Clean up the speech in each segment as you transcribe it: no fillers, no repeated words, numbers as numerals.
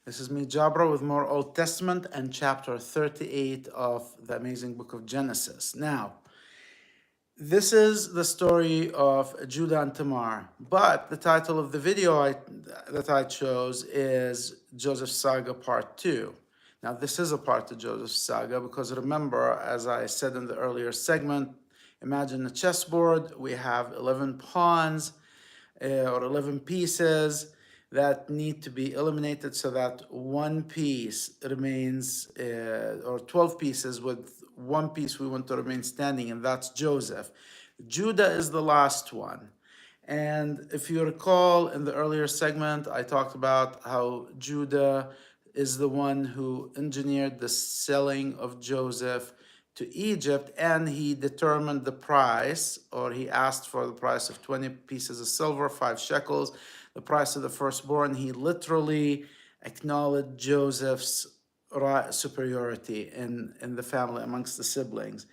This is me, Jabra, with more Old Testament and chapter 38 of the amazing book of Genesis. Now, this is the story of Judah and Tamar, but the title of the video that I chose is Joseph's Saga Part 2. Now, this is a part of Joseph's Saga because remember, as I said in the earlier segment, imagine a chessboard. We have 11 pawns or 11 pieces that need to be eliminated so that one piece remains, or 12 pieces with one piece we want to remain standing, and that's Joseph. Judah is the last one. And if you recall in the earlier segment, I talked about how Judah is the one who engineered the selling of Joseph to Egypt, and he determined the price, or he asked for the price of 20 pieces of silver, 5 shekels, the price of the firstborn. He literally acknowledged Joseph's superiority in the family amongst the siblings.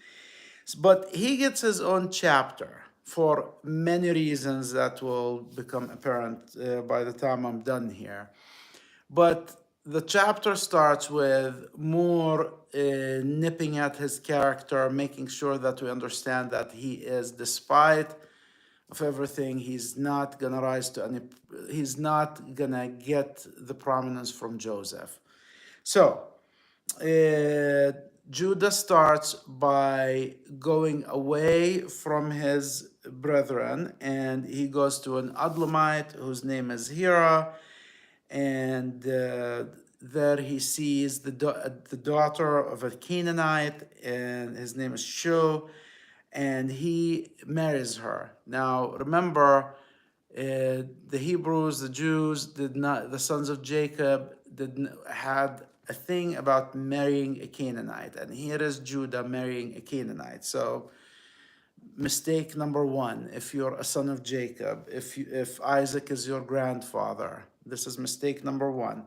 But he gets his own chapter for many reasons that will become apparent by the time I'm done here. But the chapter starts with more nipping at his character, making sure that we understand that he is, despite of everything, he's not gonna rise to any, he's not gonna get the prominence from Joseph. So Judah starts by going away from his brethren, and he goes to an Adlamite whose name is Hira, and there he sees the daughter of a Canaanite, and his name is Shu, and he marries her. Now, remember, the Hebrews, the Jews, did not, the sons of Jacob, had a thing about marrying a Canaanite, and here is Judah marrying a Canaanite. So, mistake number one: if you're a son of Jacob, if Isaac is your grandfather, this is mistake number one.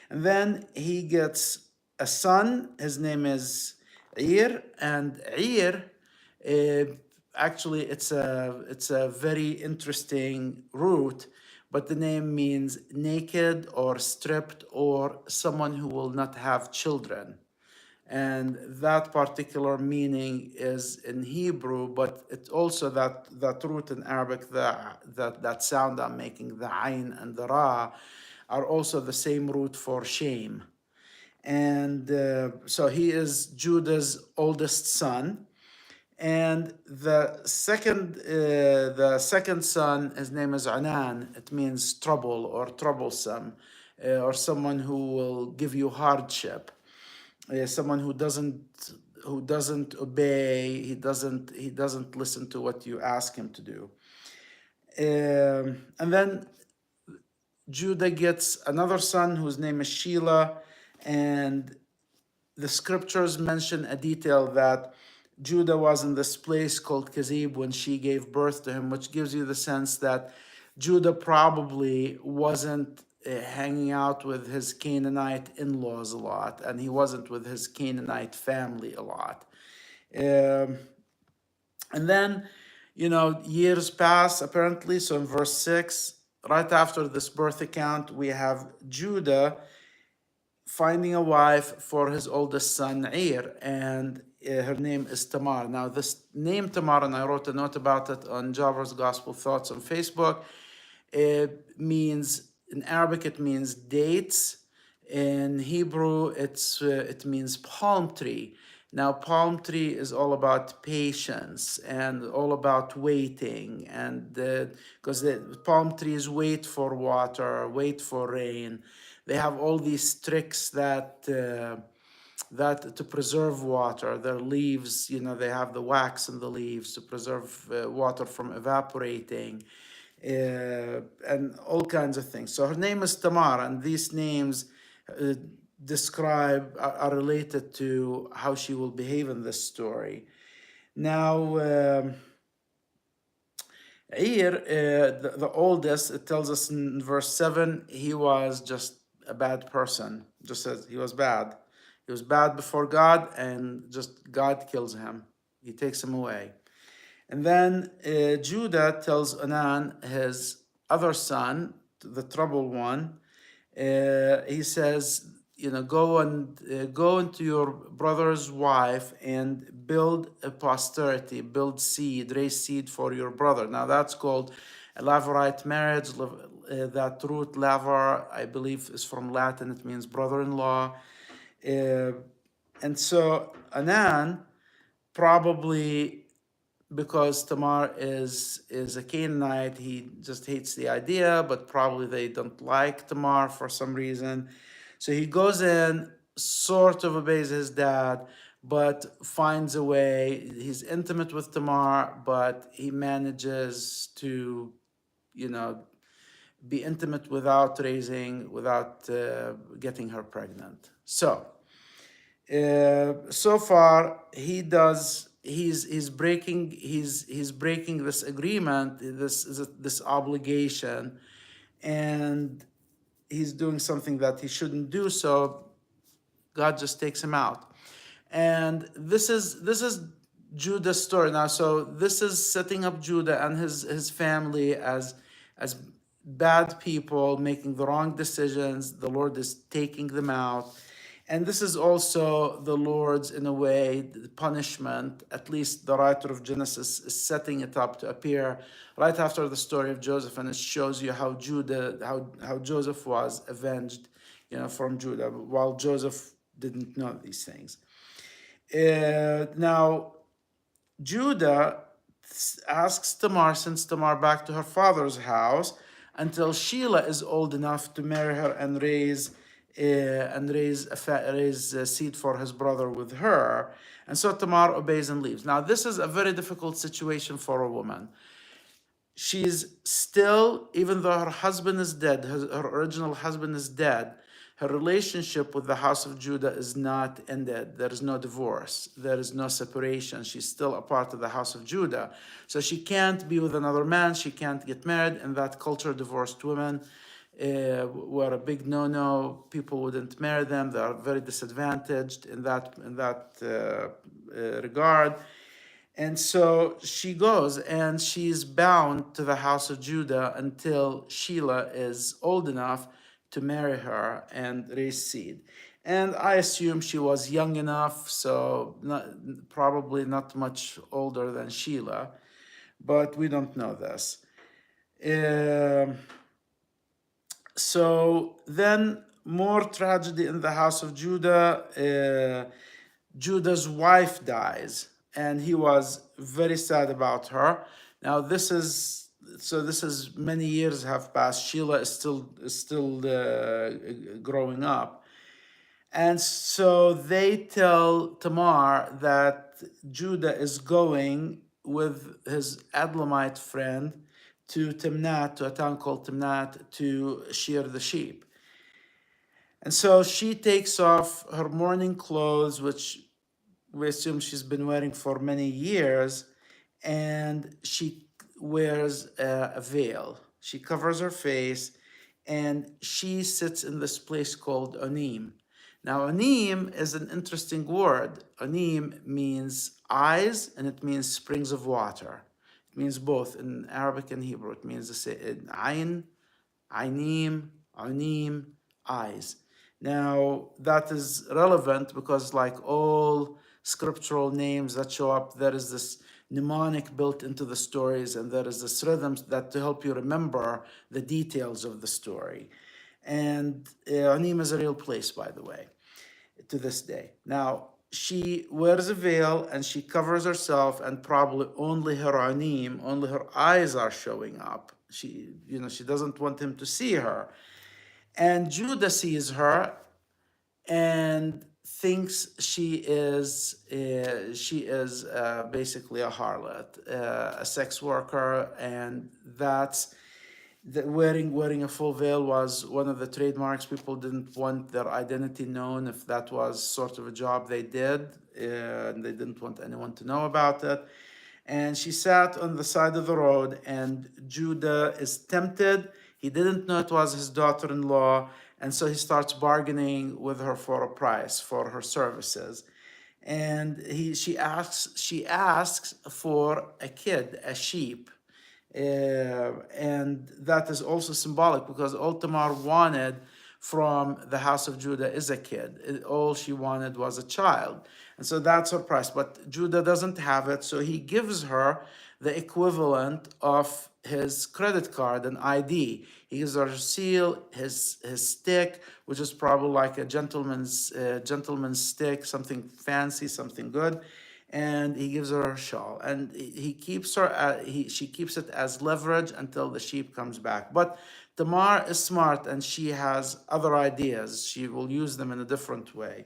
And then he gets a son. His name is Ir, and Ir. Actually, it's a very interesting root, but the name means naked or stripped or someone who will not have children. And that particular meaning is in Hebrew, but it's also that root in Arabic, that sound I'm making, the ayn and the ra, are also the same root for shame. And so he is Judah's oldest son. And the second son, his name is Anan. It means trouble or troublesome, or someone who will give you hardship. Someone who doesn't obey. He doesn't listen to what you ask him to do. And then Judah gets another son whose name is Sheila, and the scriptures mention a detail that Judah was in this place called Kazib when she gave birth to him, which gives you the sense that Judah probably wasn't hanging out with his Canaanite in-laws a lot, and he wasn't with his Canaanite family a lot. And then, years pass apparently. So in verse 6, right after this birth account, we have Judah finding a wife for his oldest son, Ir, and her name is Tamar. Now, this name Tamar, and I wrote a note about it on Jabra's Gospel Thoughts on Facebook, it means, in Arabic, it means dates. In Hebrew, it means palm tree. Now, palm tree is all about patience and all about waiting, and because the palm trees wait for water, wait for rain. They have all these tricks that to preserve water. Their leaves, they have the wax in the leaves to preserve water from evaporating, and all kinds of things. So her name is Tamar, and these names are related to how she will behave in this story. Now, Ir, the oldest, it tells us in verse 7, he was just a bad person. Just says he was bad. He was bad before God, and just God kills him. He takes him away. And then Judah tells Anan, his other son, the troubled one, He says, go into your brother's wife and build a posterity, build seed, raise seed for your brother. Now that's called a Laverite marriage. That root laver, I believe, is from Latin. It means brother-in-law. Uh, and so Anan probably, because Tamar is a Canaanite, he just hates the idea, but probably they don't like Tamar for some reason. So he goes in, sort of obeys his dad, but finds a way. He's intimate with Tamar, but he manages to, you know, be intimate without getting her pregnant. So far he's breaking this agreement, this obligation, and he's doing something that he shouldn't do. So God just takes him out. And this is Judah's story now. So this is setting up Judah and his family as bad people making the wrong decisions. The Lord is taking them out. And this is also the Lord's, in a way, punishment. At least the writer of Genesis is setting it up to appear right after the story of Joseph, and it shows you how Joseph was avenged, from Judah, while Joseph didn't know these things. Now, Judah asks Tamar, sends Tamar back to her father's house until Sheila is old enough to marry her and raise a seed for his brother with her. And so Tamar obeys and leaves. Now, this is a very difficult situation for a woman. She's still, even though her husband is dead, her original husband is dead, her relationship with the house of Judah is not ended. There is no divorce. There is no separation. She's still a part of the house of Judah. So she can't be with another man. She can't get married. In that culture, divorced women were a big no-no. People wouldn't marry them. They are very disadvantaged in that regard. And so she goes, and she's bound to the house of Judah until Sheila is old enough to marry her and raise seed. And I assume she was young enough, so probably not much older than Sheila, but we don't know this. So then more tragedy in the house of Judah. Judah's wife dies, and he was very sad about her. Now this is many years have passed. Sheila is still growing up, and so they tell Tamar that Judah is going with his Adlamite friend to Timnat, to a town called Timnat, to shear the sheep. And so she takes off her mourning clothes, which we assume she's been wearing for many years, and she wears a veil. She covers her face, and she sits in this place called Onim. Now, Onim is an interesting word. Onim means eyes, and it means springs of water. It means both in Arabic and Hebrew. It means ayn, aynim, onim, eyes. Now, that is relevant because, like all scriptural names that show up, there is this mnemonic built into the stories, and there is this rhythm that to help you remember the details of the story. And Anim is a real place, by the way, to this day. Now, she wears a veil and she covers herself, and probably only her Anim, only her eyes are showing up. She doesn't want him to see her. And Judah sees her and thinks she is basically a harlot, a sex worker, and that's wearing a full veil was one of the trademarks. People didn't want their identity known if that was sort of a job they did, and they didn't want anyone to know about it. And she sat on the side of the road, and Judah is tempted. He didn't know it was his daughter-in-law, and so he starts bargaining with her for a price for her services. And she asks for a kid, a sheep. And that is also symbolic because all Tamar wanted from the house of Judah is a kid. All she wanted was a child. And so that's her price. But Judah doesn't have it, so he gives her the equivalent of his credit card, an ID. He gives her a seal, his stick, which is probably like a gentleman's stick, something fancy, something good, and he gives her a shawl, and he keeps her. She keeps it as leverage until the sheep comes back. But Tamar is smart, and she has other ideas. She will use them in a different way.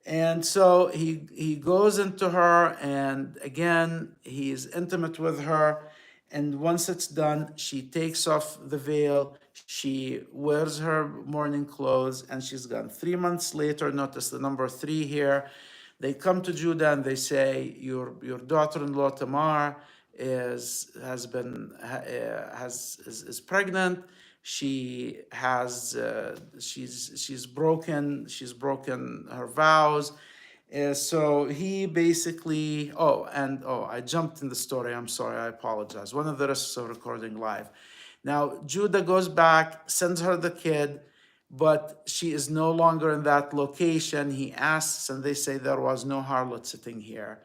And so he goes into her, and again, he's intimate with her. And once it's done, she takes off the veil, she wears her mourning clothes, and she's gone. 3 months later, notice the number 3 here. They come to Judah and they say, your daughter-in-law Tamar is pregnant. She's broken her vows. So he basically, I jumped in the story. I'm sorry, I apologize. One of the risks of recording live. Now, Judah goes back, sends her the kid, but she is no longer in that location. He asks, and they say there was no harlot sitting here.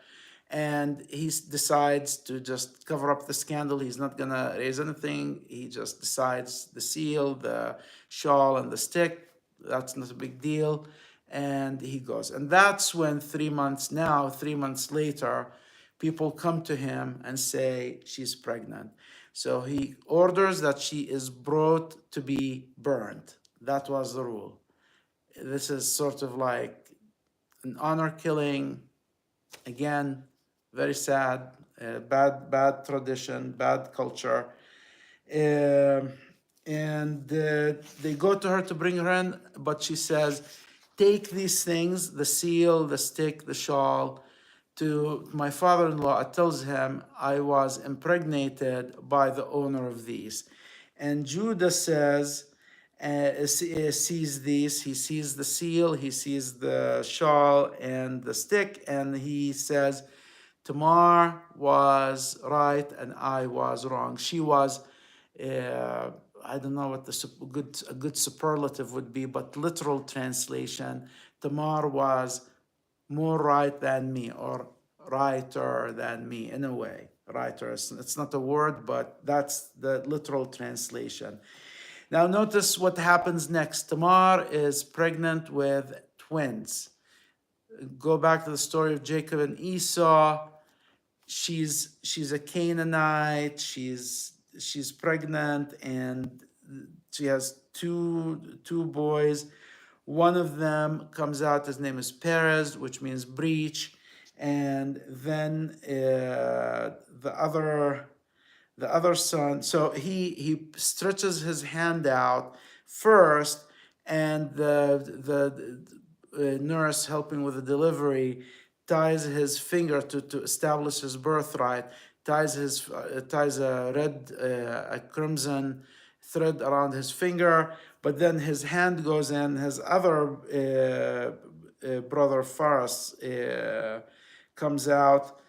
And he decides to just cover up the scandal. He's not gonna raise anything. He just decides the seal, the shawl, and the stick, that's not a big deal. And he goes. And that's when 3 months later, people come to him and say she's pregnant. So he orders that she is brought to be burned. That was the rule. This is sort of like an honor killing. Again, very sad, bad tradition, bad culture. And they go to her to bring her in, but she says, take these things, the seal, the stick, the shawl, to my father-in-law. It tells him, I was impregnated by the owner of these. And Judah says, sees these, he sees the seal, he sees the shawl and the stick, and he says, Tamar was right and I was wrong. She was, I don't know what a good superlative would be, but literal translation, Tamar was more right than me, or righter than me in a way. Righter, it's not a word, but that's the literal translation. Now notice what happens next. Tamar is pregnant with twins. Go back to the story of Jacob and Esau. She's a Canaanite. She's pregnant, and she has two boys. One of them comes out. His name is Perez, which means breach, and then the other son. So he stretches his hand out first, and the nurse helping with the delivery ties his finger to establish his birthright, ties a crimson thread around his finger, but then his hand goes in. His other brother Faras comes out,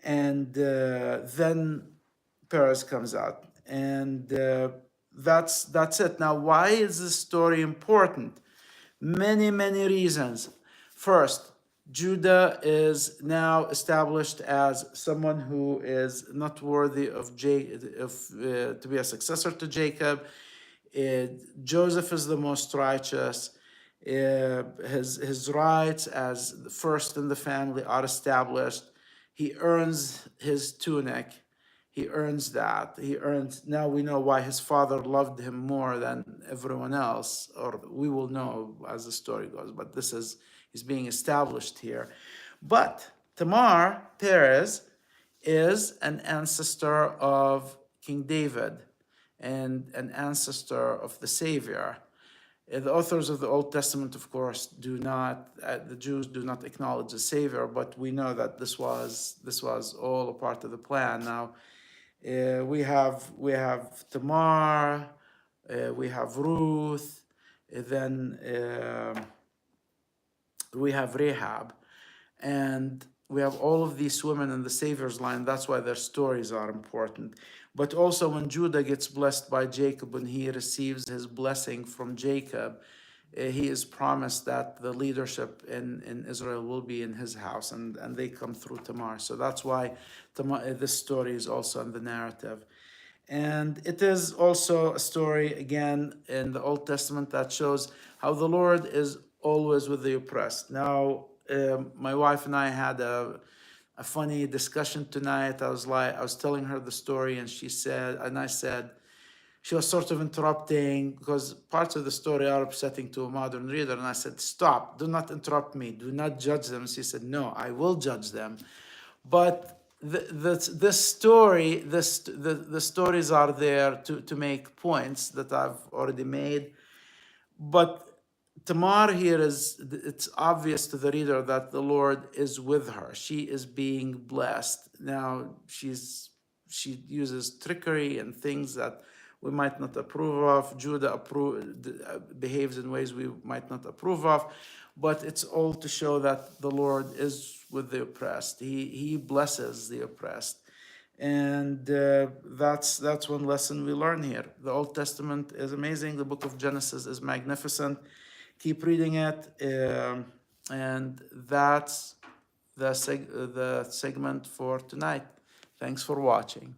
and then Perez comes out, and that's it. Now, why is this story important? Many reasons. First, Judah is now established as someone who is not worthy to be a successor to Jacob. Joseph is the most righteous. His rights as the first in the family are established. He earns his tunic. He earns that. Now we know why his father loved him more than everyone else, or we will know as the story goes, but he's being established here. But Tamar, Perez, is an ancestor of King David and an ancestor of the Savior. The authors of the Old Testament, of course, the Jews do not acknowledge the Savior, but we know that this was all a part of the plan. Now, we have Tamar, we have Ruth, then we have Rahab, and we have all of these women in the Savior's line. That's why their stories are important. But also when Judah gets blessed by Jacob, when he receives his blessing from Jacob, he is promised that the leadership in Israel will be in his house, and they come through Tamar. So that's why this story is also in the narrative. And it is also a story, again, in the Old Testament that shows how the Lord is always with the oppressed. Now, my wife and I had a funny discussion tonight. I was telling her the story, and I said, she was sort of interrupting because parts of the story are upsetting to a modern reader. And I said, stop, do not interrupt me, do not judge them. She said, no, I will judge them. But the stories are there to make points that I've already made. But Tamar here it's obvious to the reader that the Lord is with her. She is being blessed. Now she uses trickery and things that we might not approve of. Judah behaves in ways we might not approve of, but it's all to show that the Lord is with the oppressed. He blesses the oppressed. And that's one lesson we learn here. The Old Testament is amazing. The book of Genesis is magnificent. Keep reading it. And that's the segment for tonight. Thanks for watching.